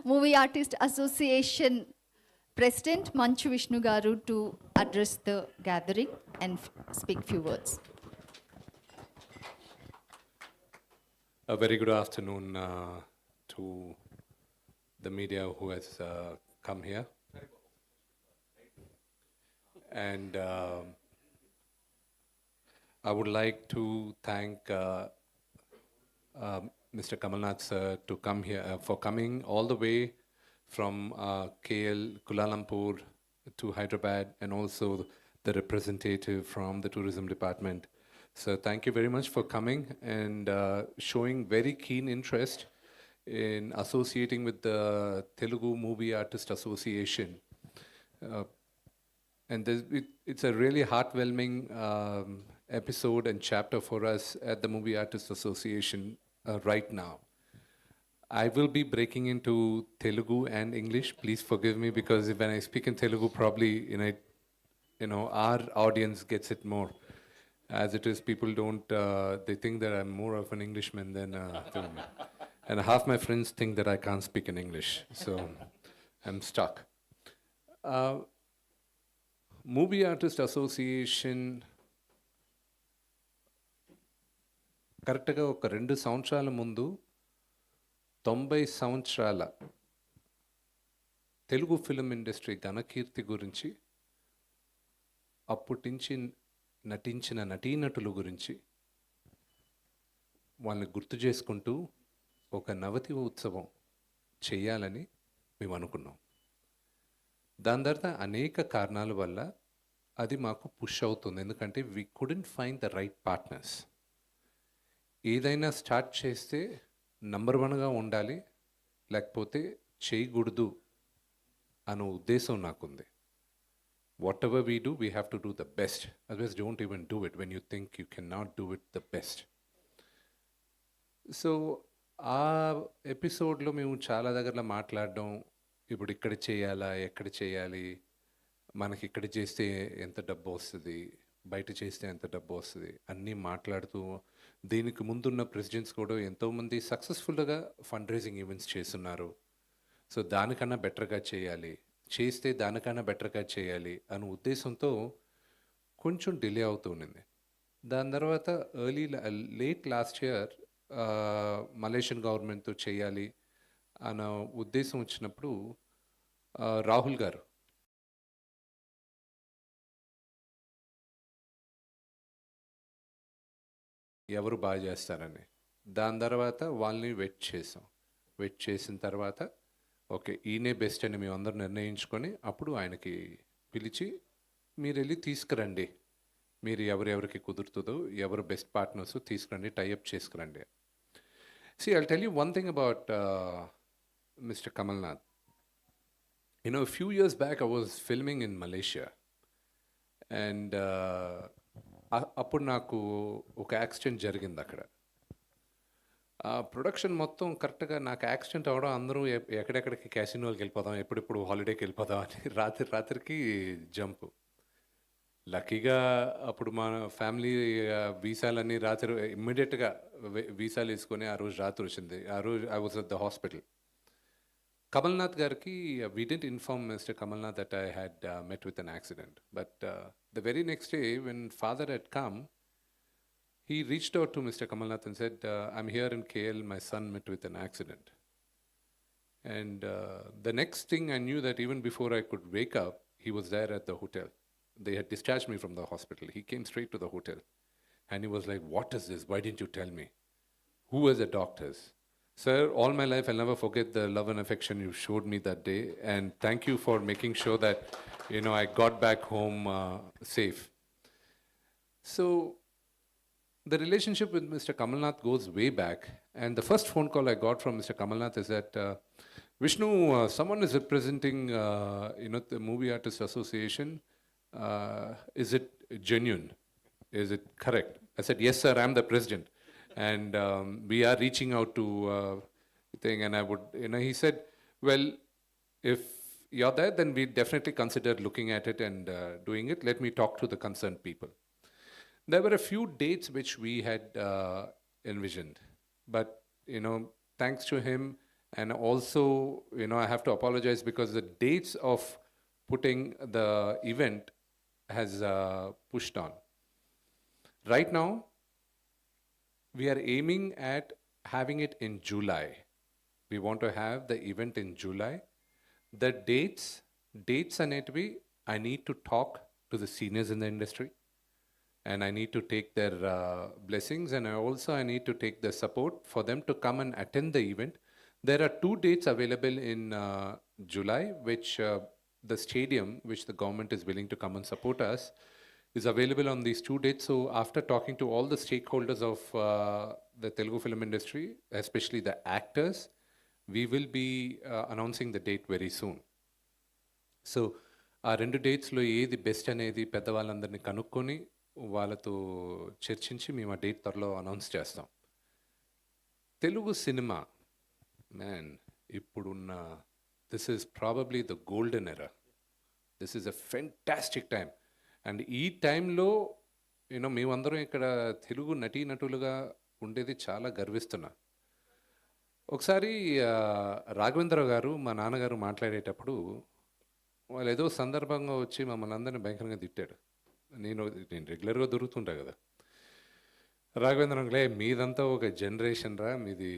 Movie Artist Association President Manchu Vishnu Garu to address the gathering and speak few words. A very good afternoon to the media who has come here. And I would like to thank Mr. Kamalnath sir to come here for coming all the way from KL, Kuala Lumpur to Hyderabad, and also the representative from the tourism department. So thank you very much for coming and showing very keen interest in associating with the Telugu Movie Artist Association. And it's a really heartwarming episode and chapter for us at the Movie Artists Association right now. I will be breaking into Telugu and English. Please forgive me, because when I speak in Telugu, probably our audience gets it more. As it is, people don't. They think that I'm more of an Englishman than a Telugu. And half my friends think that I can't speak in English, so I'm stuck. Movie Artist Association కరెక్ట్గా ఒక 2 సంవత్సరాల ముందు 90 సంవత్సరాల Telugu film industry ఘనకీర్తి గురించి, అప్పటి నుంచి నటించిన నటీనటుల గురించి వాళ్ళని గుర్తు చేసుకుంటూ ఒక నవతి ఉత్సవం చేయాలని మేము అనుకున్నాం. దాని తర్వాత అనేక కారణాల వల్ల అది మాకు పుష్ అవుతుంది. ఎందుకంటే we couldn't find the right partners. ఏదైనా స్టార్ట్ చేస్తే నంబర్ 1గా ఉండాలి, లేకపోతే చేయకూడదు అనే ఉద్దేశం నాకుంది. What ever we do, we have to do the best. Otherwise don't even do it when you think you can not do it the best. So ఆ ఎపిసోడ్లో మేము చాలా దగ్గరలో మాట్లాడడం, ఇప్పుడు ఇక్కడ చేయాలా, ఎక్కడ చేయాలి, మనకి ఇక్కడ చేస్తే ఎంత డబ్బు వస్తుంది, బయట చేస్తే ఎంత డబ్బు వస్తుంది అన్నీ మాట్లాడుతూ, దీనికి ముందున్న ప్రెసిడెంట్స్ కూడా ఎంతోమంది సక్సెస్ఫుల్గా ఫండ్ రైజింగ్ ఈవెంట్స్ చేస్తున్నారు. సో దానికన్నా బెటర్గా చేయాలి, చేస్తే దానికన్నా బెటర్గా చేయాలి అనే ఉద్దేశంతో కొంచెం డిలే అవుతూ ఉండింది. దాని తర్వాత లేట్ లాస్ట్ ఇయర్ మలేషియన్ గవర్నమెంట్తో చేయాలి అన్న ఉద్దేశం వచ్చినప్పుడు రాహుల్ గారు ఎవరు బాగా చేస్తారని, దాని తర్వాత వాళ్ళని వెయిట్ చేసిన తర్వాత ఓకే ఈయనే బెస్ట్ అని మేము అందరూ నిర్ణయించుకొని అప్పుడు ఆయనకి పిలిచి మీరు వెళ్ళి తీసుకురండి, మీరు ఎవరెవరికి కుదురుతుందో ఎవరు బెస్ట్ పార్ట్నర్స్ తీసుకురండి, tie up చేసుకురండి. See, I'll tell you one thing about Mr. Kamalnath. A few years back I was filming in Malaysia, and అప్పుడు నాకు ఒక యాక్సిడెంట్ జరిగింది అక్కడ. ప్రొడక్షన్ మొత్తం కరెక్ట్గా నాకు యాక్సిడెంట్ అవ్వడం, అందరూ ఎక్కడెక్కడికి క్యాసినోకి వెళ్ళిపోదాం, ఎప్పుడెప్పుడు హాలిడేకి వెళ్ళిపోదాం అని రాత్రికి జంప్. లక్కీగా అప్పుడు మన ఫ్యామిలీ వీసాలన్నీ రాత్రి ఇమ్మీడియట్గా వీసాలు వేసుకొని ఆ రోజు రాత్రి వచ్చింది. ఆ రోజు I was at the hospital. Kamalnath garki, we didn't inform Mr. Kamalnath that I had met with an accident. But the very next day, when father had come, he reached out to Mr. Kamalnath and said, I'm here in KL, my son met with an accident. And the next thing I knew that even before I could wake up, he was there at the hotel. They had discharged me from the hospital. He came straight to the hotel. And he was like, what is this? Why didn't you tell me? Who were the doctors? Sir, all my life I'll never forget the love and affection you showed me that day, and thank you for making sure that I got back home safe. So the relationship with Mr. Kamalnath goes way back, and the first phone call I got from Mr. Kamalnath is that Vishnu, someone is representing the Movie Artists Association. Is it genuine? Is it correct? I said, yes sir, I'm the president. And we are reaching out to thing, and I would, he said, well, if you're there, then we definitely consider looking at it and doing it. Let me talk to the concerned people. There were a few dates which we had envisioned, but thanks to him And also, I have to apologize because the dates of putting the event has pushed on. Right now, we are aiming at having it in July. We want to have the event in July. The dates అనేటివి I need to talk to the seniors in the industry, and I need to take their blessings, and I need to take the support for them to come and attend the event. There are 2 dates available in July, which the stadium, which the government is willing to come and support us, is available on these 2 dates. So after talking to all the stakeholders of the Telugu film industry, especially the actors, we will be announcing the date very soon. So ఆ 2 డేట్స్లో ఏది best అనేది పెద్దవాళ్ళందరినీ కనుక్కొని వాళ్ళతో చర్చించి మేము ఆ date త్వరలో announce చేస్తాం. తెలుగు సినిమా మ్యాన్ ఇప్పుడున్న this is probably the golden era. This is a fantastic time. And ఈ టైంలో మేమందరం ఇక్కడ తెలుగు నటీనటులుగా ఉండేది చాలా గర్విస్తున్నా. ఒకసారి రాఘవేంద్రరావు గారు మా నాన్నగారు మాట్లాడేటప్పుడు వాళ్ళు ఏదో సందర్భంగా వచ్చి మమ్మల్ని అందరినీ భయంకరంగా తిట్టాడు. నేను రెగ్యులర్గా దొరుకుతుంటా కదా. రాఘవేంద్రంలే మీదంతా ఒక జనరేషన్ రా, మీది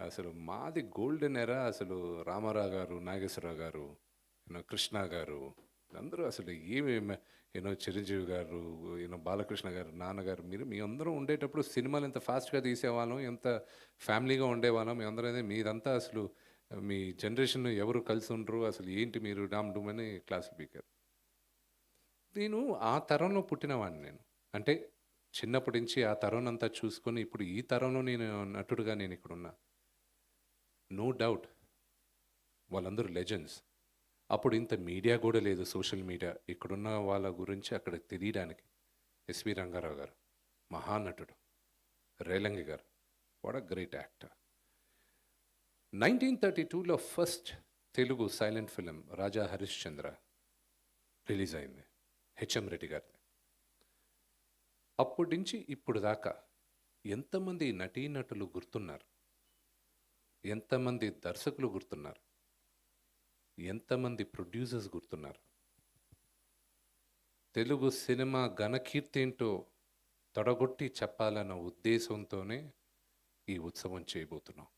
అసలు మాది గోల్డెన్ ఎరా. అసలు రామారావు గారు, నాగేశ్వరరావు గారు, కృష్ణ గారు, అందరూ అసలు ఏమి చిరంజీవి గారు, బాలకృష్ణ గారు, నాన్నగారు, మీ అందరూ ఉండేటప్పుడు సినిమాలు ఎంత ఫాస్ట్గా తీసేవాళ్ళం, ఎంత ఫ్యామిలీగా ఉండేవాళ్ళం. మీ అందరూ మీదంతా అసలు మీ జనరేషన్ ఎవరు కలిసి ఉండరు, అసలు ఏంటి మీరు డామ్ డూమ్ అని క్లాస్ స్పీకర్. నేను ఆ తరంలో పుట్టినవాడిని. నేను అంటే చిన్నప్పటి నుంచి ఆ తరం అంతా చూసుకొని ఇప్పుడు ఈ తరంలో నేను నటుడుగా నేను ఇక్కడ ఉన్నా. నో డౌట్ వాళ్ళందరూ లెజెండ్స్. అప్పుడు ఇంత మీడియా కూడా లేదు, సోషల్ మీడియా. ఇక్కడున్న వాళ్ళ గురించి అక్కడ తెలియడానికి ఎస్వి రంగారావు గారు మహానటుడు, Relangi garu what a great actor. 1932లో first Telugu silent film Raja Harishchandra release అయింది, హెచ్ఎం రెడ్డి గారిది. అప్పటి నుంచి ఇప్పుడు దాకా ఎంతమంది నటీనటులు గుర్తున్నారు, ఎంతమంది దర్శకులు గుర్తున్నారు, ఎంతమంది ప్రొడ్యూసర్స్ గుర్తున్నారు. తెలుగు సినిమా ఘనకీర్తి ఏంటో తొడగొట్టి చెప్పాలన్న ఉద్దేశంతోనే ఈ ఉత్సవం చేయబోతున్నాం.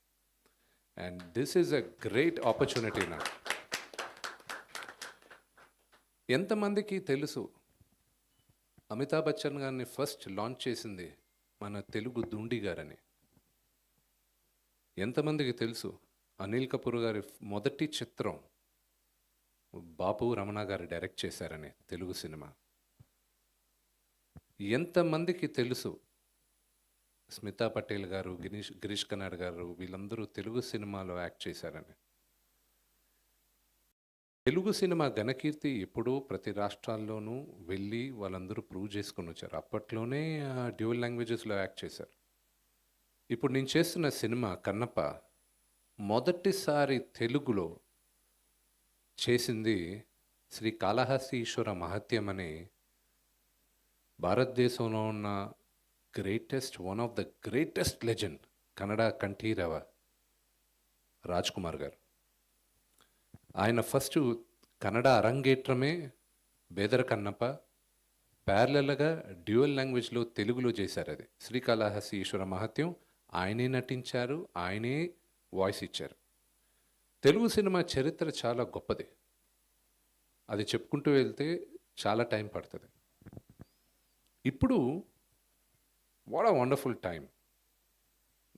And this is a great opportunity. నాకు ఎంతమందికి తెలుసు అమితాబ్ బచ్చన్ గారిని ఫస్ట్ లాంచ్ చేసింది మన తెలుగు దుండి గారని? ఎంతమందికి తెలుసు అనిల్ కపూర్ గారి మొదటి చిత్రం బాపు రమణ గారు డైరెక్ట్ చేశారని తెలుగు సినిమా? ఎంతమందికి తెలుసు స్మితా పటేల్ గారు, గిరీష్ కర్నాడ్ గారు, వీళ్ళందరూ తెలుగు సినిమాలో యాక్ట్ చేశారని? తెలుగు సినిమా ఘనకీర్తి ఎప్పుడూ ప్రతి రాష్ట్రాల్లోనూ వెళ్ళి వాళ్ళందరూ ప్రూవ్ చేసుకొని వచ్చారు. అప్పట్లోనే డ్యూయల్ లాంగ్వేజెస్లో యాక్ట్ చేశారు. ఇప్పుడు నేను చేస్తున్న సినిమా కన్నప్ప మొదటిసారి తెలుగులో చేసింది శ్రీ కాళహస్తి ఈశ్వర మహత్యం అనే భారతదేశంలో ఉన్న one of the greatest legend Kannada Kanteerava Raj Kumar garu. ఆయన ఫస్ట్ కన్నడ అరంగేట్రమే బేదర కన్నప్ప, ప్యారలల్గా డ్యూయల్ లాంగ్వేజ్లో తెలుగులో చేశారు. అది శ్రీకాళహస్తి ఈశ్వర మహత్యం. ఆయనే నటించారు, ఆయనే వాయిస్ ఇచ్చారు. తెలుగు సినిమా చరిత్ర చాలా గొప్పది. అది చెప్పుకుంటూ వెళ్తే చాలా టైం పడుతుంది. ఇప్పుడు వాట్ అ వండర్ఫుల్ టైం.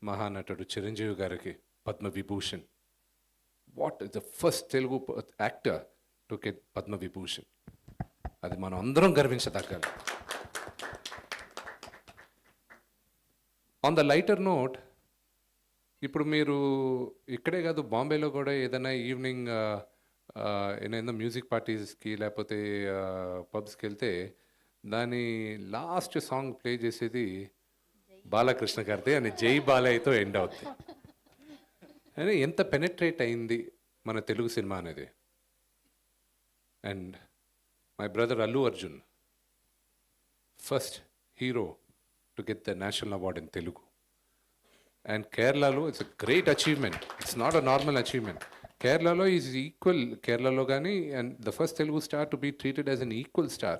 మహానటుడు చిరంజీవి గారికి Padma Vibhushan. What is the first Telugu actor to get Padma Vibhushan. అది మనం అందరం గర్వించదగ్గాలి. ఆన్ ద లైటర్ నోట్, ఇప్పుడు మీరు ఇక్కడే కాదు బాంబేలో కూడా ఏదైనా ఈవినింగ్ ఏదైనా మ్యూజిక్ పార్టీస్కి లేకపోతే పబ్స్కి వెళ్తే దాని లాస్ట్ సాంగ్ ప్లే చేసేది బాలకృష్ణ గారిది అని జై బాలయ్యతో ఎండ్ అవుతుంది. అని ఎంత పెనెట్రేట్ అయింది మన తెలుగు సినిమా అనేది. And my brother Allu Arjun, first hero to get the national award in Telugu. And Kerala, it's a great achievement. It's not a normal achievement. Kerala is equal. Kerala gani, and the first Telugu star to be treated as an equal star.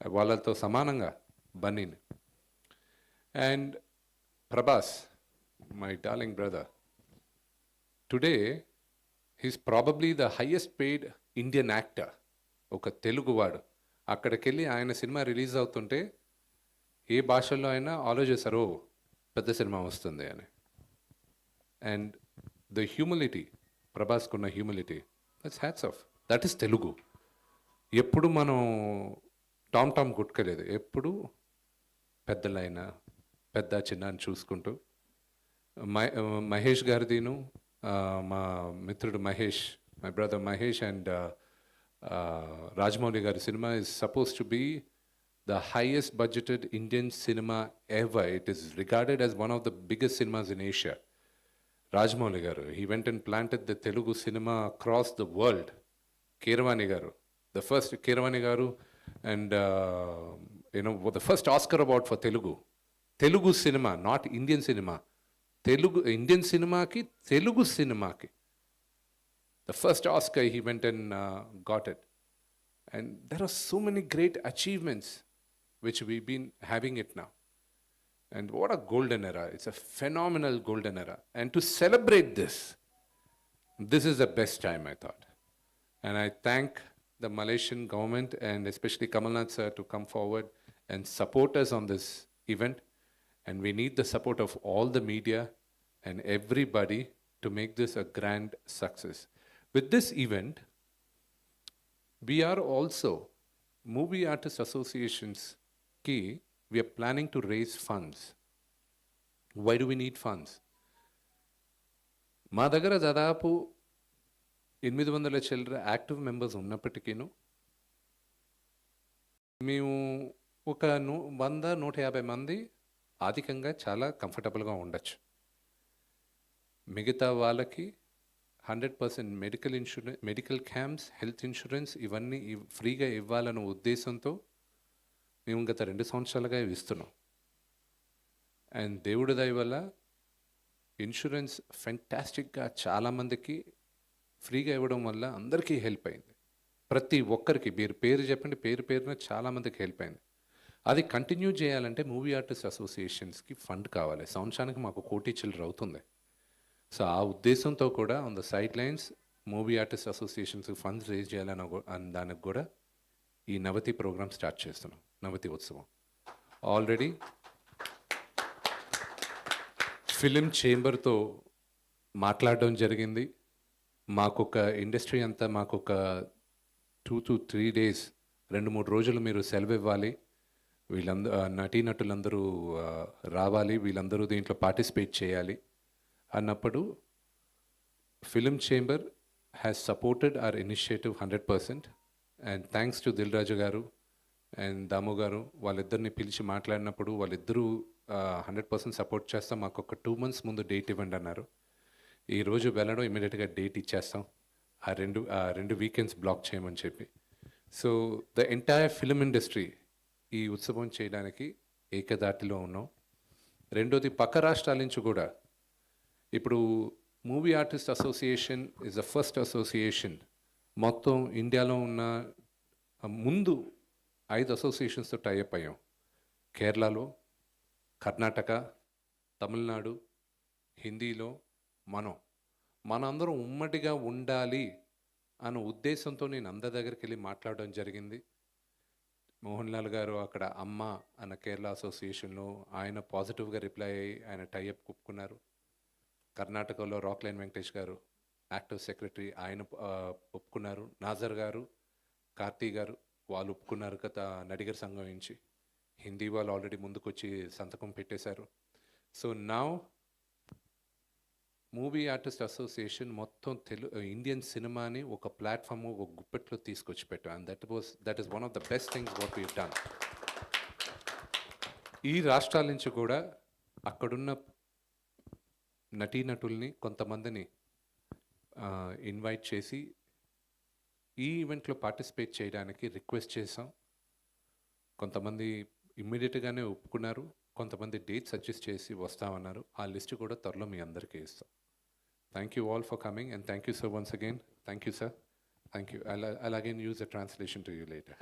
వాళ్ళతో సమానంగా బన్నీని. And Prabhas, my darling brother, today he's probably the highest paid Indian actor. ఒక తెలుగువాడు. అక్కడికెళ్ళి ఆయన cinema release అవుతుంటే ఏ భాషల్లో అయినా ఆలోచిస్తారు పెద్ద సినిమా వస్తుంది అని. అండ్ ద హ్యూమిలిటీ, ప్రభాస్కున్న humility, that's hats off. That is Telugu. ఎప్పుడు మనం టామ్ కొట్టుకోలేదు, ఎప్పుడు పెద్దలైనా పెద్ద చిన్న అని చూసుకుంటూ మహేష్ గారిదిను మా మిత్రుడు Mahesh, my brother Mahesh and Rajamouli గారి cinema is supposed to be the highest budgeted Indian cinema ever. It is regarded as one of the biggest cinemas in Asia. Rajamouli garu, he went and planted the Telugu cinema across the world. Keeravani garu, the first Keeravani garu, and the first Oscar award for Telugu cinema, not Indian cinema. Indian cinema ki Telugu cinema ki. The first Oscar he went and got it. And there are so many great achievements which we've been having it now. And what a golden era. It's a phenomenal golden era. And to celebrate this is the best time, I thought. And I thank the Malaysian government and especially Kamal Nath sir to come forward and support us on this event. And we need the support of all the media and everybody to make this a grand success. With this event, we are also, Movie Artists Associations ki, we are planning to raise funds. Why do we need funds? మా దగ్గర దాదాపు 800 చిల్లర active members ఉన్నప్పటికీను మేము ఒక 100-150 మంది ఆర్థికంగా చాలా కంఫర్టబుల్గా ఉండొచ్చు. మిగతా వాళ్ళకి 100% medical insurance, medical camps, health insurance ఇవన్నీ ఫ్రీగా ఇవ్వాలన్న ఉద్దేశంతో మేము గత 2 సంవత్సరాలుగా ఇస్తున్నాం. అండ్ దేవుడి దయ వల్ల ఇన్సూరెన్స్ ఫెంటాస్టిక్గా చాలామందికి ఫ్రీగా ఇవ్వడం వల్ల అందరికీ హెల్ప్ అయింది. ప్రతి ఒక్కరికి మీరు పేరు చెప్పండి, పేరున చాలామందికి హెల్ప్ అయింది. అది కంటిన్యూ చేయాలంటే మూవీ ఆర్టిస్ట్ అసోసియేషన్స్కి ఫండ్ కావాలి. సంవత్సరానికి మాకు 1 కోటి చిల్లర అవుతుంది. సో ఆ ఉద్దేశంతో కూడా on the side lines movie artist associations funds raise చేయాలని దానికి కూడా ఈ నవతి ప్రోగ్రామ్ స్టార్ట్ చేస్తున్నాం, నవతి ఉత్సవం. ఆల్రెడీ ఫిలిం చేంబర్తో మాట్లాడడం జరిగింది. మాకొక ఇండస్ట్రీ అంతా మాకొక 2 to 3 days, 2-3 రోజులు మీరు సెలవు ఇవ్వాలి, నటీనటులందరూ రావాలి, వీళ్ళందరూ దీంట్లో పార్టిసిపేట్ చేయాలి అన్నప్పుడు film chamber has supported our initiative 100%. And thanks to Dil Raju garu and దాము గారు, వాళ్ళిద్దరిని పిలిచి మాట్లాడినప్పుడు వాళ్ళిద్దరూ 100% సపోర్ట్ చేస్తాం, మాకు ఒక 2 months ముందు డేట్ ఇవ్వండి అన్నారు. ఈరోజు వెళ్ళడం ఇమీడియట్గా డేట్ ఇచ్చేస్తాం, ఆ రెండు వీకెండ్స్ బ్లాక్ చేయమని చెప్పి. So the entire film industry ఈ ఉత్సవం చేయడానికి ఏకదాటిలో ఉన్నాం. రెండోది పక్క రాష్ట్రాల నుంచి కూడా ఇప్పుడు movie artist association is the first association మొత్తం ఇండియాలో ఉన్న ముందు 5 అసోసియేషన్స్తో టైఅప్ అయ్యాం. కేరళలో, కర్ణాటక, తమిళనాడు, హిందీలో మనందరం ఉమ్మడిగా ఉండాలి అన్న ఉద్దేశంతో నేను అందరి దగ్గరికి వెళ్ళి మాట్లాడడం జరిగింది. మోహన్ లాల్ గారు అక్కడ అమ్మ అన్న కేరళ అసోసియేషన్లో ఆయన పాజిటివ్గా రిప్లై అయ్యి ఆయన టైఅప్ ఒప్పుకున్నారు. కర్ణాటకలో రాక్లైన్ వెంకటేష్ గారు యాక్టివ్ సెక్రటరీ, ఆయన ఒప్పుకున్నారు. నాజర్ గారు, కార్తీ గారు వాళ్ళు ఒప్పుకున్నారు కదా నడిగర్ సంఘం నుంచి. హిందీ వాళ్ళు ఆల్రెడీ ముందుకొచ్చి సంతకం పెట్టేశారు. So now movie artist association మొత్తం ఇండియన్ సినిమాని ఒక ప్లాట్ఫామ్, ఒక గుప్పెట్లో తీసుకొచ్చి పెట్టాం. And that is one of the best things what we done. ఈ రాష్ట్రాల నుంచి కూడా అక్కడున్న నటీనటుల్ని కొంతమందిని ఇన్వైట్ చేసి ఈ ఈవెంట్లో పార్టిసిపేట్ చేయడానికి రిక్వెస్ట్ చేసాం. కొంతమంది ఇమ్మీడియట్గానే ఒప్పుకున్నారు, కొంతమంది డేట్ సజెస్ట్ చేసి వస్తామన్నారు. ఆ లిస్ట్ కూడా త్వరలో మీ అందరికీ ఇస్తాం. Thank you all for coming and thank you sir once again. Thank you sir. Thank you. I'll again use a translation to you later.